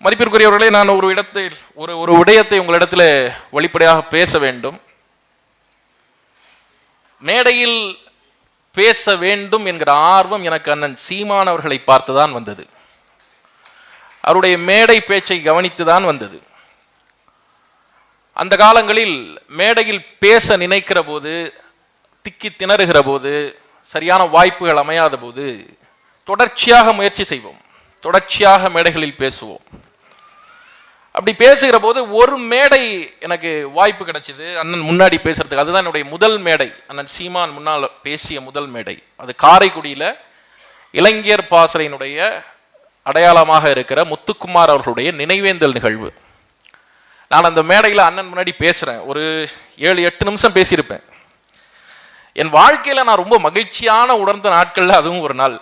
மதிப்பிற்குரியவர்களே, நான் ஒரு இடத்தில் ஒரு விடயத்தை உங்களிடத்தில் வெளிப்படையாக பேச வேண்டும். மேடையில் பேச வேண்டும் என்கிற ஆர்வம் எனக்கு அண்ணன் சீமான் அவர்களை பார்த்துதான் வந்தது. அவருடைய மேடை பேச்சை கவனித்துதான் வந்தது. அந்த காலங்களில் மேடையில் பேச நினைக்கிற போது, திக்கி திணறுகிற போது, சரியான வாய்ப்புகள் அமையாத போது தொடர்ச்சியாக முயற்சி செய்வோம், தொடர்ச்சியாக மேடைகளில் பேசுவோம். அப்படி பேசுகிற போது ஒரு மேடை எனக்கு வாய்ப்பு கிடைச்சிது அண்ணன் முன்னாடி பேசுறதுக்கு. அதுதான் என்னுடைய முதல் மேடை, அண்ணன் சீமான் முன்னால் பேசிய முதல் மேடை. அது காரைக்குடியில் இளைஞர் பாசறையினுடைய அடையாளமாக இருக்கிற முத்துக்குமார் அவர்களுடைய நினைவேந்தல் நிகழ்வு. நான் அந்த மேடையில் அண்ணன் முன்னாடி பேசுகிறேன். ஒரு 7-8 நிமிஷம் பேசியிருப்பேன். என் வாழ்க்கையில் நான் ரொம்ப மகிழ்ச்சியான உணர்ந்த நாட்களில் அதுவும் ஒரு நாள்.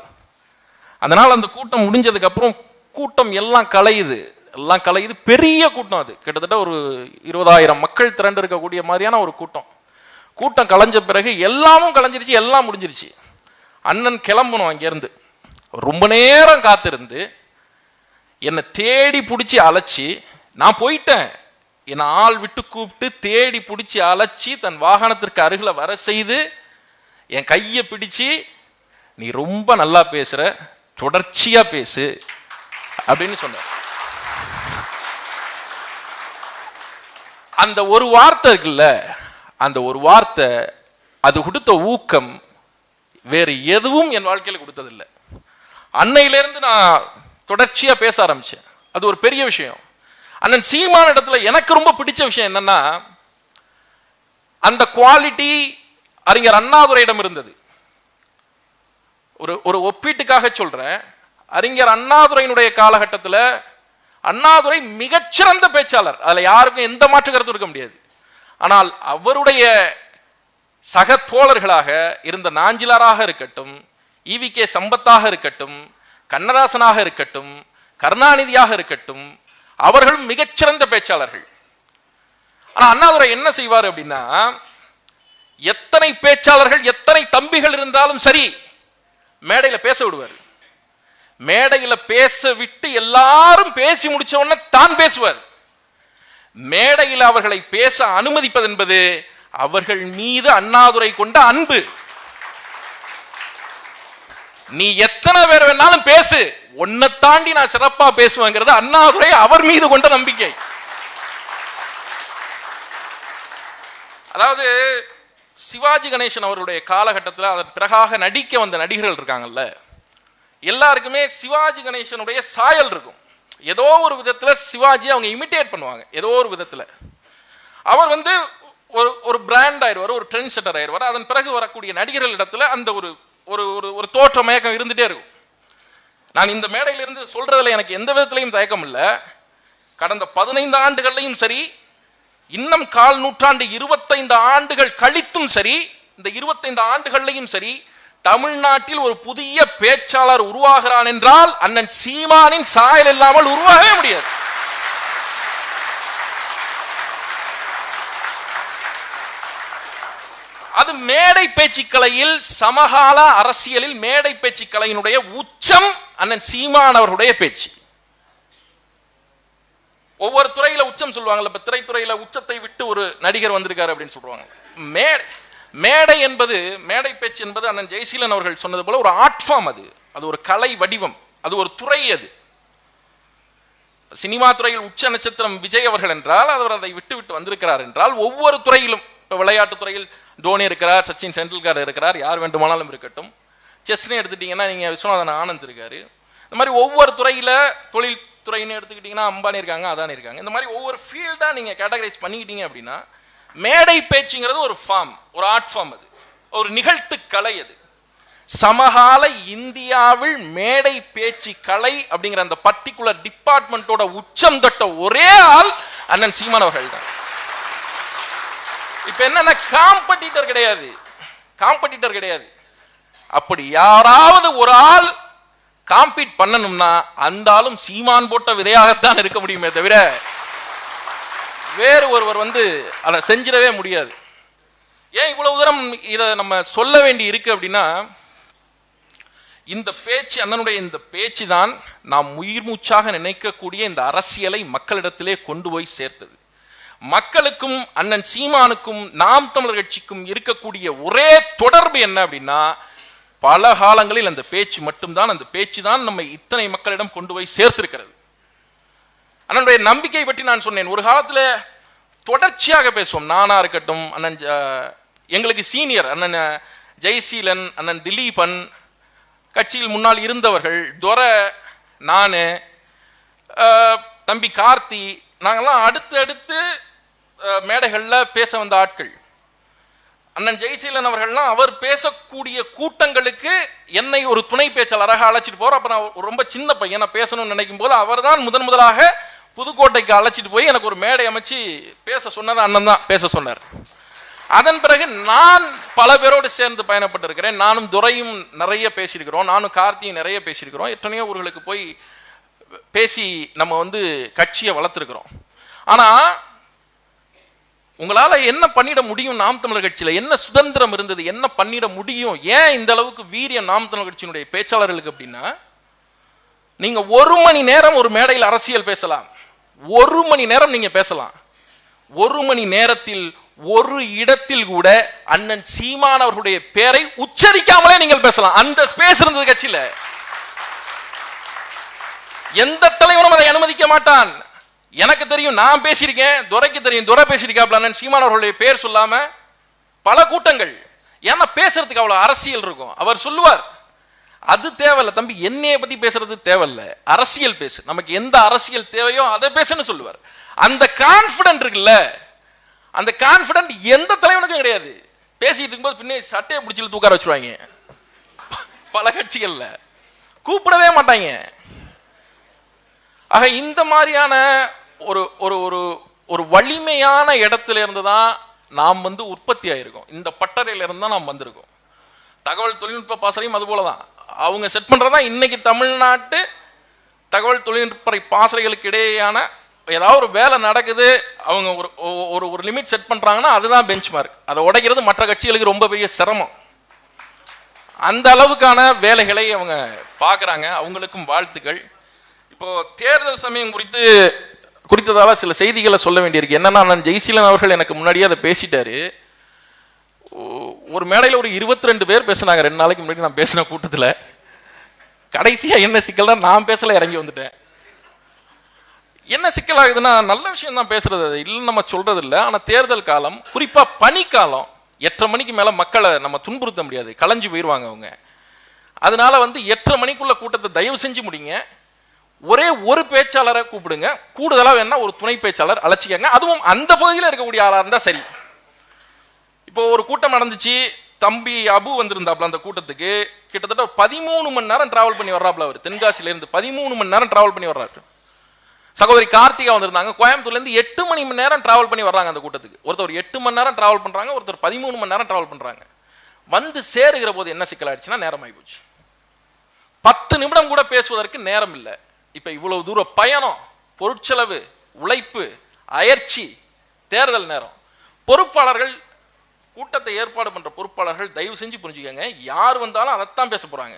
அதனால் அந்த கூட்டம் முடிஞ்சதுக்கு அப்புறம் கூட்டம் எல்லாம் கலையுது. பெரிய கூட்டம். அது கிட்டத்தட்ட ஒரு 20,000 மக்கள் திரண்டு இருக்கக்கூடிய மாதிரியான ஒரு கூட்டம். கூட்டம் கலைஞ்ச பிறகு எல்லாமும் கலைஞ்சிருச்சு, எல்லாம் முடிஞ்சிருச்சு. அண்ணன் கிளம்பணும். அங்கேருந்து ரொம்ப நேரம் காத்திருந்து என்னை தேடி பிடிச்சி அழைச்சி, நான் போயிட்டேன், என்னை ஆள் விட்டு கூப்பிட்டு தேடி பிடிச்சி அழைச்சி தன் வாகனத்திற்கு அருகில் வர செய்து என் கையை பிடிச்சி, நீ ரொம்ப நல்லா பேசுற, தொடர்ச்சியா பேசு அப்படின்னு சொன்னார். அந்த ஒரு வார்த்தை இருக்குல்ல, அந்த ஒரு வார்த்தை, அது கொடுத்த ஊக்கம் வேறு எதுவும் என் வாழ்க்கையில் கொடுத்ததில்லை. அன்னையிலிருந்து நான் தொடர்ச்சியா பேச ஆரம்பிச்சேன். அது ஒரு பெரிய விஷயம். அண்ணன் சீமான இடத்துல எனக்கு ரொம்ப பிடிச்ச விஷயம் என்னன்னா, அந்த குவாலிட்டி அறிஞர் அண்ணாதுரையிடம் இருந்தது. ஒரு ஒப்பீட்டுக்காக சொல்றேன். அறிஞர் அண்ணாதுரையினுடைய காலகட்டத்தில் அண்ணாதுரை மிகச்சிறந்த பேச்சாளர், அதுல யாருக்கும் எந்த மாற்று கருத்தும் இருக்க முடியாது. ஆனால் அவருடைய சக தோழர்களாக இருந்த நாஞ்சிலாராக இருக்கட்டும், ஈவி.கே. சம்பத்தாக இருக்கட்டும், கண்ணதாசனாக இருக்கட்டும், கருணாநிதியாக இருக்கட்டும், அவர்கள் மிகச்சிறந்த பேச்சாளர்கள். ஆனா அண்ணாதுரை என்ன செய்வார் அப்படின்னா, எத்தனை பேச்சாளர்கள், எத்தனை தம்பிகள் இருந்தாலும் சரி, மேடையில பேச விடுவார். மேடையில பேச விட்டு எல்லாரும் பேசி முடிச்ச உடனே தான் பேசுவார். மேடையில் அவர்களை பேச அனுமதிப்பது என்பது அவர்கள் மீது அண்ணாதுரை கொண்ட அன்பு. நீ எத்தனை பேர் வேணாலும் பேசு, உன்னை தாண்டி நான் சிறப்பா பேசுவேங்கிறது அண்ணாதுரை அவர் மீது கொண்ட நம்பிக்கை. அதாவது சிவாஜி கணேசன் அவருடைய காலகட்டத்தில் அதன் பிறகாக நடிக்க வந்த நடிகர்கள் இருக்காங்கல்ல, எல்லாருக்குமே சிவாஜி கணேசனுடைய சாயல் இருக்கும். ஏதோ ஒரு விதத்துல சிவாஜி அவங்க இமிட்டேட் பண்ணுவாங்க. ஏதோ ஒரு விதத்துல அவர் ஒரு பிராண்ட் ஆயிடுவார், ஒரு ட்ரெண்ட் செட்டர் ஆயிடுவார். அதன் பிறகு வரக்கூடிய நடிகர்கள் இடத்துல அந்த ஒரு தோற்ற மயக்கம் இருந்துட்டே இருக்கும். நான் இந்த மேடையிலிருந்து சொல்றதுல எனக்கு எந்த விதத்திலையும் தயக்கம் இல்லை. கடந்த 15 ஆண்டுகள்லையும் சரி, இன்னும் 1/4 நூற்றாண்டு 25 ஆண்டுகள் கழித்தும் சரி, இந்த 25 ஆண்டுகள்லையும் சரி, தமிழ்நாட்டில் ஒரு புதிய பேச்சாளர் உருவாகிறான் என்றால் அண்ணன் சீமானின் சாயல் இல்லாமல் உருவாகவே முடியாது. அது மேடை பேச்சுக்கலையில், சமகால அரசியலில் மேடை பேச்சுக்கலையினுடைய உச்சம் அண்ணன் சீமான் அவர்களுடைய பேச்சு. ஒவ்வொரு துறையில உச்சம் சொல்லுவாங்கல்ல, இப்ப திரைத்துறையில உச்சத்தை விட்டு ஒரு நடிகர் வந்திருக்காரு அப்படின்னு சொல்லுவாங்க. மேடை என்பது, மேடை பேச்சு என்பது அண்ணன் ஜெயசீலன் அவர்கள் சொன்னது போல ஒரு ஆர்ட் ஃபார்ம். அது ஒரு கலை வடிவம், அது ஒரு துறை. அது சினிமா துறையில் உச்ச நட்சத்திரம் விஜய் அவர்கள் என்றால் அவர் அதை விட்டு விட்டு வந்திருக்கிறார் என்றால், ஒவ்வொரு துறையிலும், இப்போ விளையாட்டு துறையில் தோனி இருக்கிறார், சச்சின் டெண்டுல்கர் இருக்கிறார், யார் வேண்டுமானாலும் இருக்கட்டும். செஸ்னு எடுத்துட்டீங்கன்னா நீங்க விஸ்வநாதன் ஆனந்த் இருக்காரு. இந்த மாதிரி ஒவ்வொரு துறையில, தொழில் துறைன்னு எடுத்துக்கிட்டீங்கன்னா அம்பானி இருக்காங்க, அதானி இருக்காங்க. இந்த மாதிரி ஒவ்வொரு ஃபீல்டா நீங்க கேட்டகரைஸ் பண்ணிக்கிட்டீங்க அப்படின்னா, மேடை பேச்சுங்கிறது ஒரு ஃபார்ம், ஒரு ஆர்ட் ஃபார்ம். அது ஒரு நிகழ்த்து கலை. அது சமகால இந்தியாவில் மேடை பேச்சு கலை அப்படிங்கிற அந்த பர்டிகுலர் டிபார்ட்மெண்டோட உச்சம் தொட்ட ஒரே ஆள் அண்ணன் சீமான் அவர்கள் தான். இப்ப என்னன்னா, காம்படிட்டர் கிடையாது. அப்படி யாராவது ஒரு ஆள் காம்பீட் பண்ணணும்னா அந்த ஆளும் சீமான் போட்ட விதையாகத்தான் இருக்க முடியுமே தவிர வேறு ஒருவர் அதை செஞ்சிடவே முடியாது. ஏன் இவ்வளவு தூரம் இதை நம்ம சொல்ல வேண்டி இருக்கு அப்படின்னா, இந்த பேச்சு, அண்ணனுடைய இந்த பேச்சு தான் நாம் உயிர் மூச்சாக நினைக்கக்கூடிய இந்த அரசியலை மக்களிடத்திலே கொண்டு போய் சேர்த்தது. மக்களுக்கும் அண்ணன் சீமானுக்கும் நாம் தமிழர் கட்சிக்கும் இருக்கக்கூடிய ஒரே தொடர்பு என்ன அப்படின்னா, பல காலங்களில் அந்த பேச்சு மட்டும்தான். அந்த பேச்சு தான் நம்ம இத்தனை மக்களிடம் கொண்டு போய் சேர்த்திருக்கிறது. அண்ணனுடைய நம்பிக்கை பற்றி நான் சொன்னேன். ஒரு காலத்துல தொடர்ச்சியாக பேசுவோம். நானா இருக்கட்டும், அண்ணன் எங்களுக்கு சீனியர் அண்ணன் ஜெய்சீலன், அண்ணன் திலீபன், கட்சியில் முன்னால் இருந்தவர்கள், துரை, நான், தம்பி கார்த்தி, நாங்கள்லாம் அடுத்து மேடைகளில் பேச வந்த ஆட்கள். அண்ணன் ஜெய்சீலன் அவர்கள்லாம் அவர் பேசக்கூடிய கூட்டங்களுக்கு என்னை ஒரு துணை பேச்சாளராக அழைச்சிட்டு போறார். அப்ப நான் ரொம்ப சின்ன பையன், நான் பேசணும்னு நினைக்கும் போது அவர் தான் முதலாக புதுக்கோட்டைக்கு அழைச்சிட்டு போய் எனக்கு ஒரு மேடை அமைச்சு பேச சொன்னார். அண்ணன் தான் பேச சொன்னார். அதன் பிறகு நான் பல பேரோடு சேர்ந்து பயணப்பட்டிருக்கிறேன். நானும் துரையும் நிறைய பேசியிருக்கிறோம், நானும் கார்த்தியும் நிறைய பேசியிருக்கிறோம். எத்தனையோ ஊர்களுக்கு போய் பேசி நம்ம கட்சியை வளர்த்துருக்கிறோம். ஆனா உங்களால என்ன பண்ணிட முடியும்? நாம் தமிழர் கட்சியில என்ன சுதந்திரம் இருந்தது? என்ன பண்ணிட முடியும்? ஏன் இந்த அளவுக்கு வீரியம் நாம் தமிழர் கட்சியினுடைய பேச்சாளர்களுக்கு அப்படின்னா, நீங்க 1 மணி நேரம் ஒரு மேடையில் அரசியல் பேசலாம். 1 மணி நேரம் நீங்க பேசலாம். 1 மணி நேரத்தில் ஒரு இடத்தில் கூட அண்ணன் சீமான் அவர்களுடைய பெயரை உச்சரிக்காமலே நீங்கள் பேசலாம். அந்த ஸ்பேஸ் இருந்தது கட்சியில. எந்த தலைவனும் அதை அனுமதிக்க மாட்டான். எனக்கு தெரியும், நான் பேசியிருக்கேன், துரைக்கு தெரியும், துரை பேசியிருக்காப்ல அண்ணன் சீமான் அவர்களுடைய பேர் சொல்லாம பல கூட்டங்கள். ஏன்னா பேசுறதுக்கு அவ்வளவு அரசியல் இருக்கும். அவர் சொல்லுவார், அது தேவையில்ல தம்பி, என்னைய பத்தி பேசுறது தேவையில்ல, அரசியல் பேசு, நமக்கு எந்த அரசியல் தேவையோ அதை பேசுன்னு சொல்லுவார். அந்த கான்பிடன்ட் இருக்குல்ல, அந்த கான்பிடன்ட் எந்த தலைவனுக்கும் கிடையாது. பேசிட்டு இருக்கும்போது பின்னே சட்டையை பிடிச்சி தூக்கார வச்சிருவாங்க. பல கட்சிகள்ல கூப்பிடவே மாட்டாங்க. ஆக இந்த மாதிரியான ஒரு ஒரு ஒரு ஒரு வலிமையான இடத்துல இருந்து தான் நாம் உற்பத்தி ஆயிருக்கோம். இந்த பட்டறையில இருந்து தான் நாம் வந்திருக்கோம். தகவல் தொழில்நுட்ப பாசறையும் அது போலதான். அவங்க செட் பண்றதா இன்னைக்கு தமிழ்நாட்டு தகவல் தொழில்நுட்ப பாசறைகளுக்கு இடையேயான ஏதாவது ஒரு வேலை நடக்குது, அவங்க ஒரு ஒரு லிமிட் செட் பண்றாங்கன்னா அதுதான் பெஞ்ச் மார்க். அதை உடைக்கிறது மற்ற கட்சிகளுக்கு ரொம்ப பெரிய சிரமம். அந்த அளவுக்கான வேலைகளை அவங்க பார்க்குறாங்க. அவங்களுக்கும் வாழ்த்துக்கள். இப்போ தேர்தல் சமயம் குறித்ததால சில செய்திகளை சொல்ல வேண்டியிருக்கு. என்னன்னா, நான் ஜெய்சீலன் அவர்கள் எனக்கு முன்னாடியே அதை பேசிட்டாரு. ஒரு மேடையில் ஒரு 22 பேர் பேசினாங்க 2 நாளைக்கு முன்னாடி நான் பேசின கூட்டத்தில். கடைசியா என்ன சிக்கல்னா, நான் பேசல, இறங்கி வந்துட்டேன். என்ன சிக்கல் ஆகுதுன்னா, நல்ல விஷயம் தான் பேசுறது, இல்லைன்னு நம்ம சொல்றது இல்லை. ஆனால் தேர்தல் காலம், குறிப்பா பனிக்காலம், 8:30 மணிக்கு மேல மக்களை நம்ம துன்புறுத்த முடியாது, கலைஞ்சு போயிடுவாங்க அவங்க. அதனால 8:30 மணிக்குள்ள கூட்டத்தை தயவு செஞ்சு முடிங்க. ஒரே ஒரு பேச்சாளரை கூப்பிடுங்க, கூடுதலா வேணா ஒரு துணை பேச்சாளர் அழைச்சிக்கங்க. அதுவும் அந்த பகுதியில் இருக்கக்கூடிய ஆளா இருந்தா சரி. இப்போ ஒரு கூட்டம் நடந்துச்சு, தம்பி அபு வந்திருந்தாப்ல அந்த கூட்டத்துக்கு. கிட்டத்தட்ட 13 மணி நேரம் டிராவல் பண்ணி வர்றாப்ல. அவர் தென்காசில இருந்து 13 மணி நேரம் டிராவல் பண்ணி வர்றாரு. சகோதரி கார்த்திகா வந்திருந்தாங்க கோயம்புத்தூர்ல இருந்து 8 மணி நேரம் டிராவல் பண்ணி வர்றாங்க அந்த கூட்டத்துக்கு. ஒருத்தர் 8 மணி நேரம் டிராவல் பண்றாங்க, ஒருத்தர் 13 மணி நேரம் டிராவல் பண்றாங்க. வந்து சேருகிற போது என்ன சிக்கல் ஆயிடுச்சுன்னா, நேரம் ஆகி போச்சு. 10 நிமிடம் கூட பேசுவதற்கு நேரம் இல்லை. இப்ப இவ்வளவு தூர பயணம், பொருட்செலவு, உழைப்பு, அயற்சி, தேர்தல் நேரம். பொறுப்பாளர்கள், கூட்டத்தை ஏற்பாடு பண்ற பொறுப்பாளர்கள் தயவு செஞ்சு புரிஞ்சுக்கங்க, யார் வந்தாலும் அதைத்தான் பேச போறாங்க.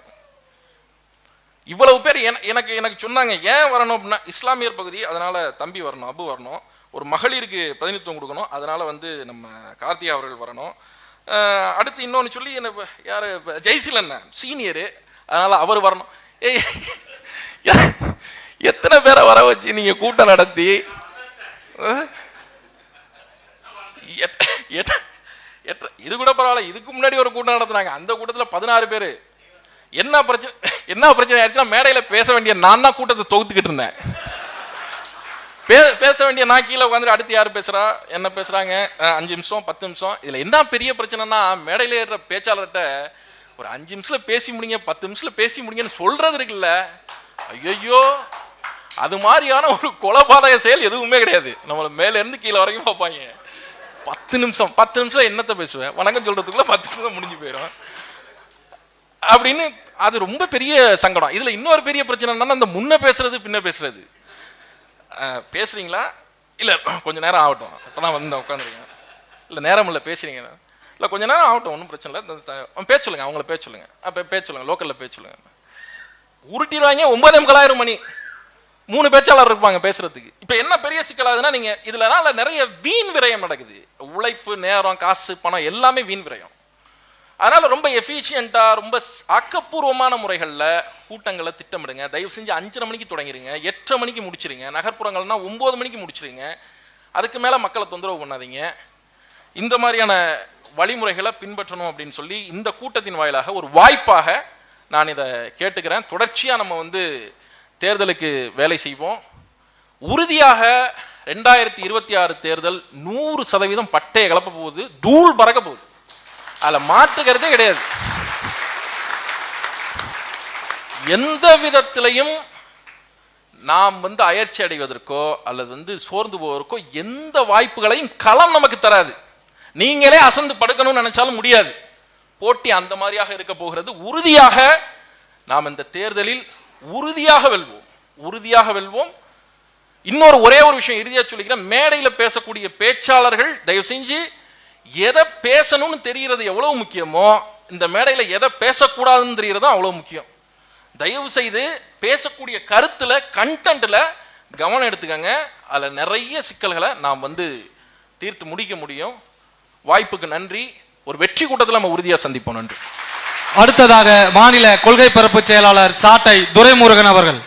இவ்வளவு பேர் எனக்கு சொன்னாங்க, ஏன் வரணும் அப்படின்னா, இஸ்லாமியர் பகுதி, அதனால தம்பி வரணும், அபு வரணும். ஒரு மகளிருக்கு பிரதிநிதித்துவம் கொடுக்கணும், அதனால நம்ம கார்த்திகா அவர்கள் வரணும். அடுத்து இன்னொன்று சொல்லி என்ன, யாரு, ஜெய்சீலன் சீனியரு, அதனால அவர் வரணும். எத்தனை பேரை வர வச்சு நீங்க கூட்டம் நடத்தி, இது கூட பரவாயில்ல. இதுக்கு முன்னாடி ஒரு கூட்டம் நடத்தினாங்க, அந்த கூட்டத்தில் 16 பேர். என்ன பிரச்சனை ஆயிடுச்சுன்னா, மேடையில பேச வேண்டிய நான் தான் கூட்டத்தை தொகுத்துக்கிட்டு இருந்தேன். பேச வேண்டிய நான் கீழே உட்காந்து, அடுத்து யாரு பேசுறா, என்ன பேசுறாங்க, 5 நிமிஷம் 10 நிமிஷம். இதுல என்ன பெரிய பிரச்சனைனா, மேடையில ஏற பேச்சாளர்கிட்ட ஒரு 5 நிமிஷத்துல பேசி முடிங்க, 10 நிமிஷத்துல பேசி முடிங்கன்னு சொல்றது இருக்குல்ல, ஐயோ, அது மாதிரியான ஒரு கொலைபாதக செயல் எதுவுமே கிடையாது. நம்மள மேல இருந்து கீழே வரைக்கும் பார்ப்பாங்க. 10 நிமிஷம் என்னத்தை பேசுவேன், வணக்கம் சொல்றதுக்குள்ள 10 நிமிஷம் முடிஞ்சு போயிடும் அப்படின்னு. அது ரொம்ப பெரிய சங்கடம். இதுல இன்னொரு பெரிய பிரச்சனை என்னன்னா, அந்த முன்ன பேசுறது பின்ன பேசுறது. பேசுறீங்களா, இல்ல கொஞ்ச நேரம் ஆகட்டும், அப்பதான் உட்காந்துருக்கேன், இல்ல நேரம் இல்ல பேசுறீங்க, இல்ல கொஞ்ச நேரம் ஆகட்டும், ஒன்றும் பிரச்சனை இல்லை, பேச சொல்லுங்க, அவங்கள பேச சொல்லுங்க, பேச சொல்லுங்க, லோக்கல்ல பேச சொல்லுங்க. உருட்டிடுவாங்க. 9:45 மணி 3 பேச்சாளர் இருப்பாங்க பேசுறதுக்கு. இப்ப என்ன பெரிய சிக்கலாகுதுன்னா, நீங்க இதுல நிறைய வீண் விரயம் நடக்குது. உழைப்பு, நேரம், காசு, பணம் எல்லாமே வீண் விரயம். அதனால ரொம்ப எஃபிஷியண்டா, ரொம்ப ஆக்கப்பூர்வமான முறைகள்ல கூட்டங்களை திட்டமிடுங்க. தயவு செஞ்சு 5:30 மணிக்கு தொடங்கிருங்க, 8:30 மணிக்கு முடிச்சிருங்க. நகர்ப்புறங்கள்னா 9 மணிக்கு முடிச்சிருங்க. அதுக்கு மேல மக்களை தொந்தரவு பண்ணாதீங்க. இந்த மாதிரியான வழிமுறைகளை பின்பற்றணும் அப்படின்னு சொல்லி இந்த கூட்டத்தின் வாயிலாக ஒரு வாய்ப்பாக நான் இதை கேட்டுக்கிறேன். தொடர்ச்சியா நம்ம தேர்தலுக்கு வேலை செய்வோம். உறுதியாக 2026 தேர்தல் 100% பட்டையை கிளப்ப போகுது, தூள் பறக்க போகுது. அதுல மாற்றுக்கிறதே கிடையாது. எந்த விதத்திலையும் நாம் அயற்சி அடைவதற்கோ அல்லது சோர்ந்து போவதற்கோ எந்த வாய்ப்புகளையும் களம் நமக்கு தராது. நீங்களே அசந்து படுக்கணும்னு நினைச்சாலும் முடியாது. போட்டி அந்த மாதிரியாக இருக்க போகிறது. உறுதியாக நாம் இந்த தேர்தலில் உறுதியாக வெல்வோம். இன்னொரு ஒரே ஒரு விஷயம் இறுதியா சொல்லிக்கிறேன். மேடையில் பேசக்கூடிய பேச்சாளர்கள் தயவு செஞ்சு எதை பேசணும்னு தெரியறது எவ்வளவு முக்கியமோ, இந்த மேடையில் எதை பேசக்கூடாதுன்னு தெரியறதும் அவ்வளவு முக்கியம். தயவு செய்து பேசக்கூடிய கருத்துல, கண்டென்ட்ல கவனம் எடுத்துக்கங்க. அதுல நிறைய சிக்கல்களை நாம் தீர்த்து முடிக்க முடியும். வாய்ப்புக்கு நன்றி. ஒரு வெற்றி கூட்டத்தில் நம்ம உறுதியாக சந்திப்போம். நன்றி. அடுத்ததாக மாநில கொள்கை பரப்பு செயலாளர் சாட்டை துரைமுருகன் அவர்கள்.